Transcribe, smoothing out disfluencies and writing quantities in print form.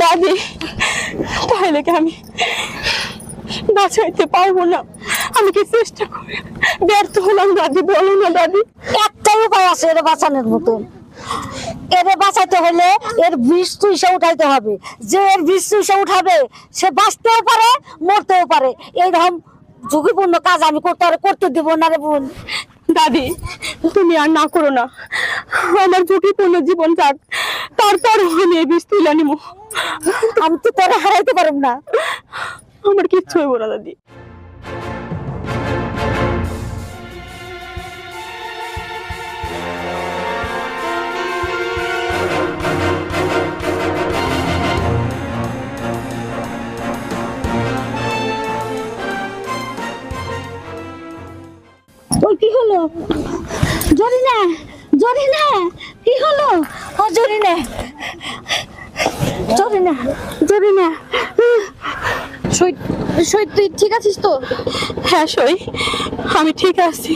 দাদি তাহলে কি আমি বাঁচাইতে পারবো না? আমি কি চেষ্টা করে ব্যর্থ হলাম? দাদি বলো না দাদি। একটাই উপায় আছে এর বাঁচানোর মতন। এর বাঁচাতে হলে এর বিষ চুষে উঠাইতে হবে। যে এর বিষ চুষে উঠাবে সে বাঁচতেও পারে মরতেও পারে। এইরকম ঝুঁকিপূর্ণ কাজ আমি করতে দিব না রে বোন। দাদি তুমি আর না করো না, আমার ঝুঁকিপূর্ণ জীবন যাক, তারপরও আমি এই বিষ তুলে নিব। আমি তো তোরা হারাইতে পারব না। আমার কিচ্ছু হইব না দাদি। ওই কি হলো? জরিনা, জরিনা, কি হলো? ও জরিনা, জরিনা, জরিনা। সই তুই ঠিক আছিস তো? হ্যাঁ সই, আমি ঠিক আছি।